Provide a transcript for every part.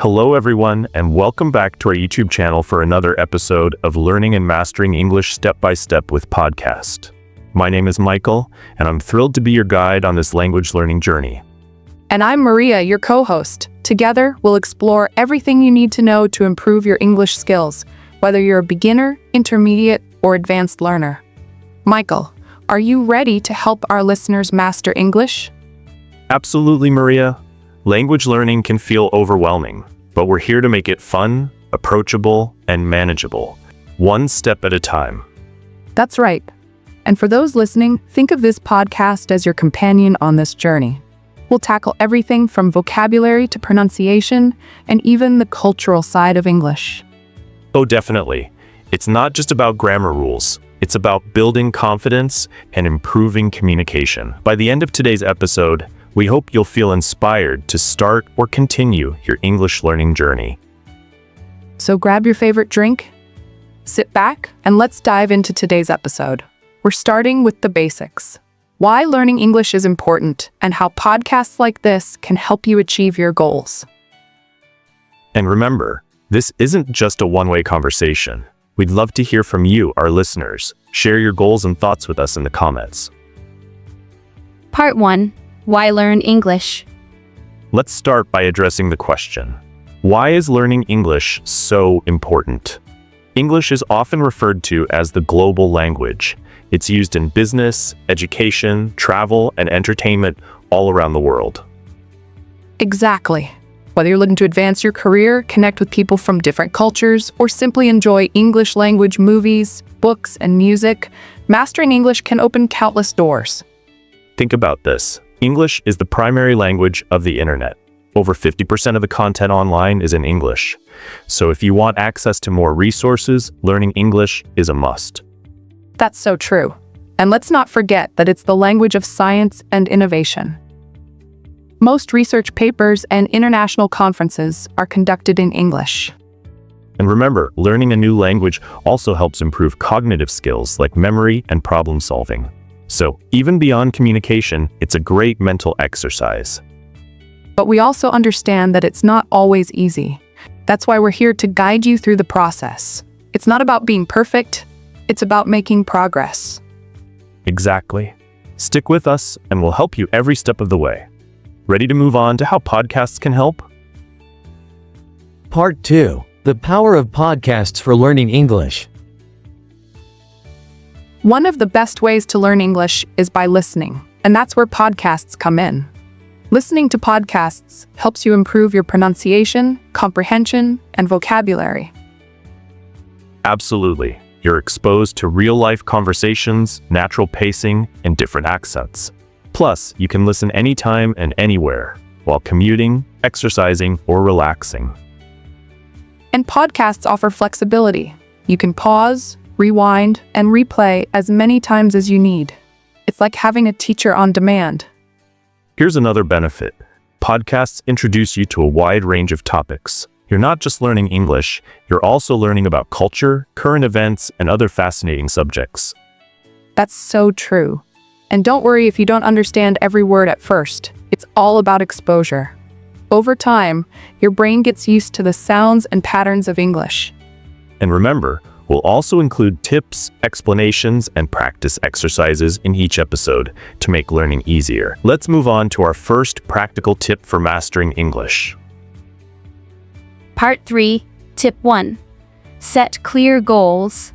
Hello everyone, and welcome back to our YouTube channel for another episode of Learning and Mastering English Step by Step with Podcast. My name is Michael, and I'm thrilled to be your guide on this language learning journey. And I'm Maria, your co-host. Together, we'll explore everything you need to know to improve your English skills, whether you're a beginner, intermediate, or advanced learner. Michael, are you ready to help our listeners master English? Absolutely, Maria. Language learning can feel overwhelming, but we're here to make it fun, approachable, and manageable, one step at a time. That's right. And for those listening, think of this podcast as your companion on this journey. We'll tackle everything from vocabulary to pronunciation, and even the cultural side of English. Oh, definitely. It's not just about grammar rules. It's about building confidence and improving communication. By the end of today's episode, we hope you'll feel inspired to start or continue your English learning journey. So grab your favorite drink, sit back, and let's dive into today's episode. We're starting with the basics. Why learning English is important, and how podcasts like this can help you achieve your goals. And remember, this isn't just a one-way conversation. We'd love to hear from you, our listeners. Share your goals and thoughts with us in the comments. Part 1. Why learn English? Let's start by addressing the question, why is learning English so important? English is often referred to as the global language. It's used in business, education, travel, and entertainment all around the world. Exactly. Whether you're looking to advance your career, connect with people from different cultures, or simply enjoy English language movies, books, and music, mastering English can open countless doors. Think about this. English is the primary language of the internet. Over 50% of the content online is in English. So if you want access to more resources, learning English is a must. That's so true. And let's not forget that it's the language of science and innovation. Most research papers and international conferences are conducted in English. And remember, learning a new language also helps improve cognitive skills like memory and problem solving. So, even beyond communication, it's a great mental exercise. But we also understand that it's not always easy. That's why we're here to guide you through the process. It's not about being perfect, it's about making progress. Exactly. Stick with us, and we'll help you every step of the way. Ready to move on to how podcasts can help? Part 2. The power of podcasts for learning English. One of the best ways to learn English is by listening, and that's where podcasts come in. Listening to podcasts helps you improve your pronunciation, comprehension, and vocabulary. Absolutely. You're exposed to real-life conversations, natural pacing, and different accents. Plus, you can listen anytime and anywhere, while commuting, exercising, or relaxing. And podcasts offer flexibility. You can pause, rewind, and replay as many times as you need. It's like having a teacher on demand. Here's another benefit. Podcasts introduce you to a wide range of topics. You're not just learning English, you're also learning about culture, current events, and other fascinating subjects. That's so true. And don't worry if you don't understand every word at first. It's all about exposure. Over time, your brain gets used to the sounds and patterns of English. And remember, we'll also include tips, explanations, and practice exercises in each episode to make learning easier. Let's move on to our first practical tip for mastering English. Part 3. Tip 1. Set clear goals.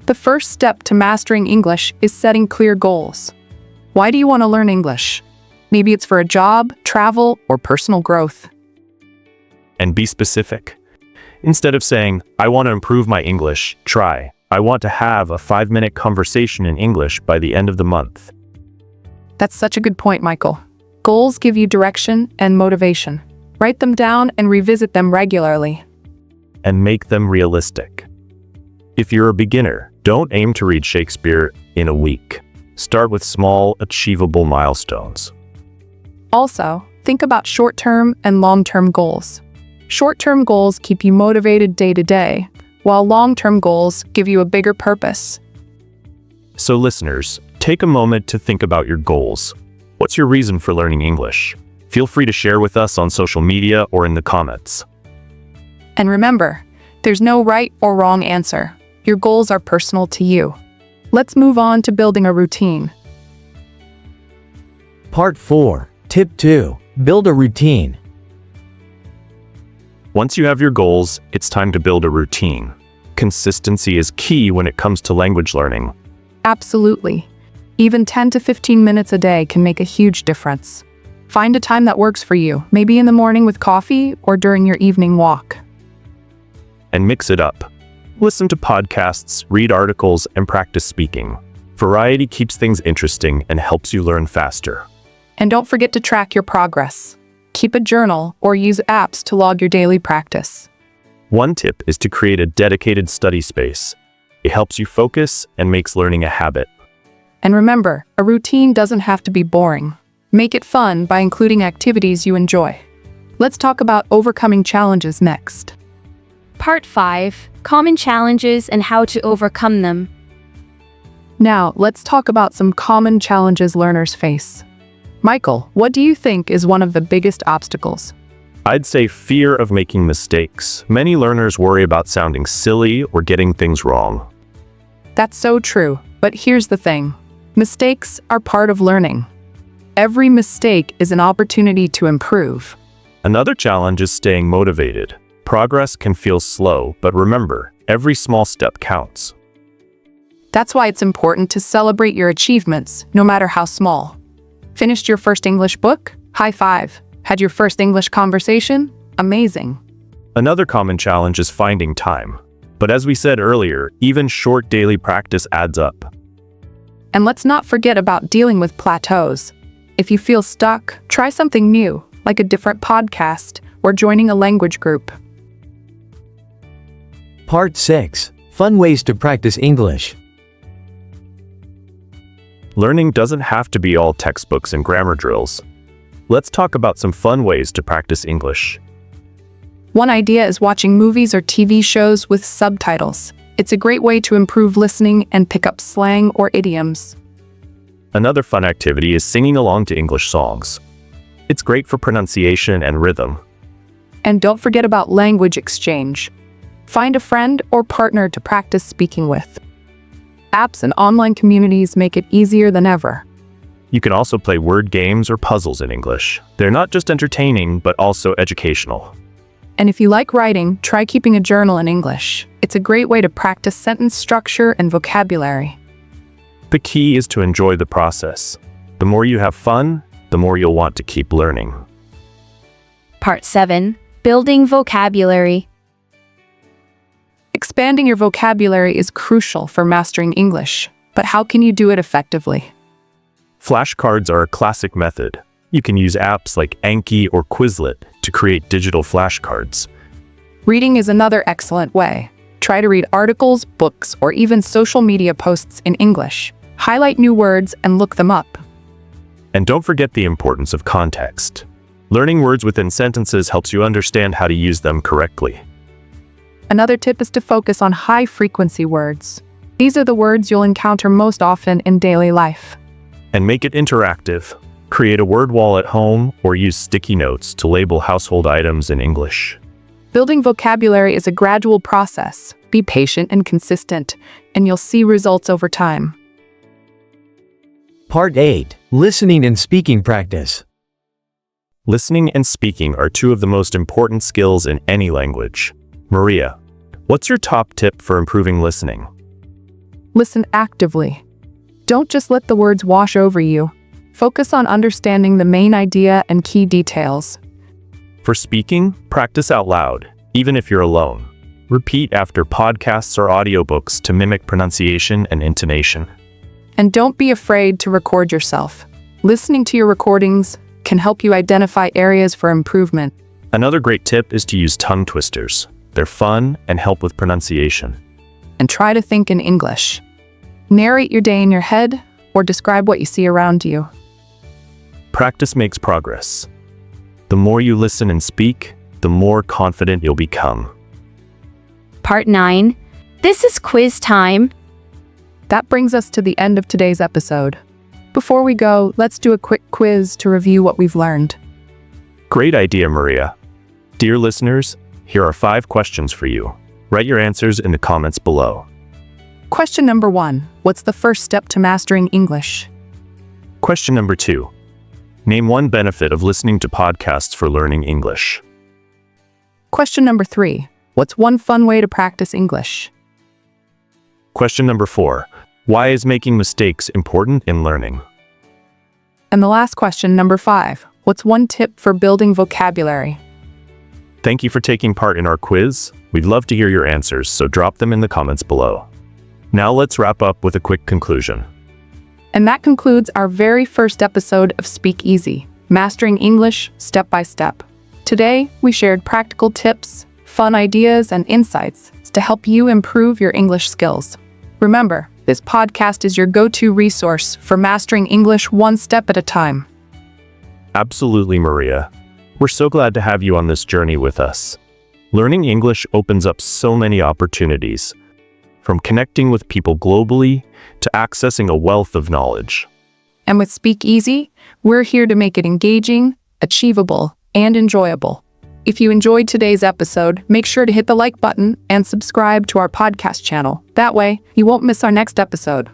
The first step to mastering English is setting clear goals. Why do you want to learn English? Maybe it's for a job, travel, or personal growth. And be specific. Instead of saying, I want to improve my English, try, I want to have a 5-minute conversation in English by the end of the month. That's such a good point, Michael. Goals give you direction and motivation. Write them down and revisit them regularly. And make them realistic. If you're a beginner, don't aim to read Shakespeare in a week. Start with small, achievable milestones. Also, think about short-term and long-term goals. Short-term goals keep you motivated day to day, while long-term goals give you a bigger purpose. So listeners, take a moment to think about your goals. What's your reason for learning English? Feel free to share with us on social media or in the comments. And remember, there's no right or wrong answer. Your goals are personal to you. Let's move on to building a routine. Part 4. Tip 2. Build a routine. Once you have your goals, it's time to build a routine. Consistency is key when it comes to language learning. Absolutely. Even 10 to 15 minutes a day can make a huge difference. Find a time that works for you, maybe in the morning with coffee or during your evening walk. And mix it up. Listen to podcasts, read articles, and practice speaking. Variety keeps things interesting and helps you learn faster. And don't forget to track your progress. Keep a journal or use apps to log your daily practice. One tip is to create a dedicated study space. It helps you focus and makes learning a habit. And remember, a routine doesn't have to be boring. Make it fun by including activities you enjoy. Let's talk about overcoming challenges next. Part 5. Common challenges and how to overcome them. Now, let's talk about some common challenges learners face. Michael, what do you think is one of the biggest obstacles? I'd say fear of making mistakes. Many learners worry about sounding silly or getting things wrong. That's so true, but here's the thing. Mistakes are part of learning. Every mistake is an opportunity to improve. Another challenge is staying motivated. Progress can feel slow, but remember, every small step counts. That's why it's important to celebrate your achievements, no matter how small. Finished your first English book? High five. Had your first English conversation? Amazing. Another common challenge is finding time. But as we said earlier, even short daily practice adds up. And let's not forget about dealing with plateaus. If you feel stuck, try something new, like a different podcast or joining a language group. Part 6. Fun ways to practice English. Learning doesn't have to be all textbooks and grammar drills. Let's talk about some fun ways to practice English. One idea is watching movies or TV shows with subtitles. It's a great way to improve listening and pick up slang or idioms. Another fun activity is singing along to English songs. It's great for pronunciation and rhythm. And don't forget about language exchange. Find a friend or partner to practice speaking with. Apps and online communities make it easier than ever. You can also play word games or puzzles in English. They're not just entertaining, but also educational. And if you like writing, try keeping a journal in English. It's a great way to practice sentence structure and vocabulary. The key is to enjoy the process. The more you have fun, the more you'll want to keep learning. Part 7. Building vocabulary. Expanding your vocabulary is crucial for mastering English, but how can you do it effectively? Flashcards are a classic method. You can use apps like Anki or Quizlet to create digital flashcards. Reading is another excellent way. Try to read articles, books, or even social media posts in English. Highlight new words and look them up. And don't forget the importance of context. Learning words within sentences helps you understand how to use them correctly. Another tip is to focus on high-frequency words. These are the words you'll encounter most often in daily life. And make it interactive. Create a word wall at home or use sticky notes to label household items in English. Building vocabulary is a gradual process. Be patient and consistent, and you'll see results over time. Part 8. Listening and speaking practice. Listening and speaking are two of the most important skills in any language. Maria, what's your top tip for improving listening? Listen actively. Don't just let the words wash over you. Focus on understanding the main idea and key details. For speaking, practice out loud, even if you're alone. Repeat after podcasts or audiobooks to mimic pronunciation and intonation. And don't be afraid to record yourself. Listening to your recordings can help you identify areas for improvement. Another great tip is to use tongue twisters. They're fun and help with pronunciation. And try to think in English. Narrate your day in your head or describe what you see around you. Practice makes progress. The more you listen and speak, the more confident you'll become. Part 9. This is quiz time. That brings us to the end of today's episode. Before we go, let's do a quick quiz to review what we've learned. Great idea, Maria. Dear listeners, Here are 5 questions for you. Write your answers in the comments below. Question number 1. What's the first step to mastering English? Question number 2. Name one benefit of listening to podcasts for learning English. Question number 3. What's one fun way to practice English? Question number 4. Why is making mistakes important in learning? And the last question, number 5. What's one tip for building vocabulary? Thank you for taking part in our quiz. We'd love to hear your answers, so drop them in the comments below. Now let's wrap up with a quick conclusion. And that concludes our very first episode of Speak Easy, Mastering English Step by Step. Today, we shared practical tips, fun ideas, and insights to help you improve your English skills. Remember, this podcast is your go-to resource for mastering English one step at a time. Absolutely, Maria. We're so glad to have you on this journey with us. Learning English opens up so many opportunities, from connecting with people globally to accessing a wealth of knowledge. And with Speak Easy, we're here to make it engaging, achievable, and enjoyable. If you enjoyed today's episode, make sure to hit the like button and subscribe to our podcast channel. That way, you won't miss our next episode.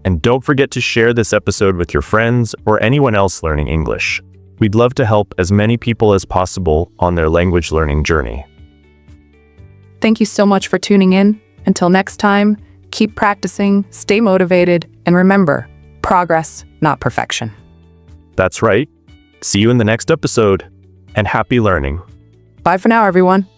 And don't forget to share this episode with your friends or anyone else learning English. We'd love to help as many people as possible on their language learning journey. Thank you so much for tuning in. Until next time, keep practicing, stay motivated, and remember, progress, not perfection. That's right. See you in the next episode, and happy learning. Bye for now, everyone.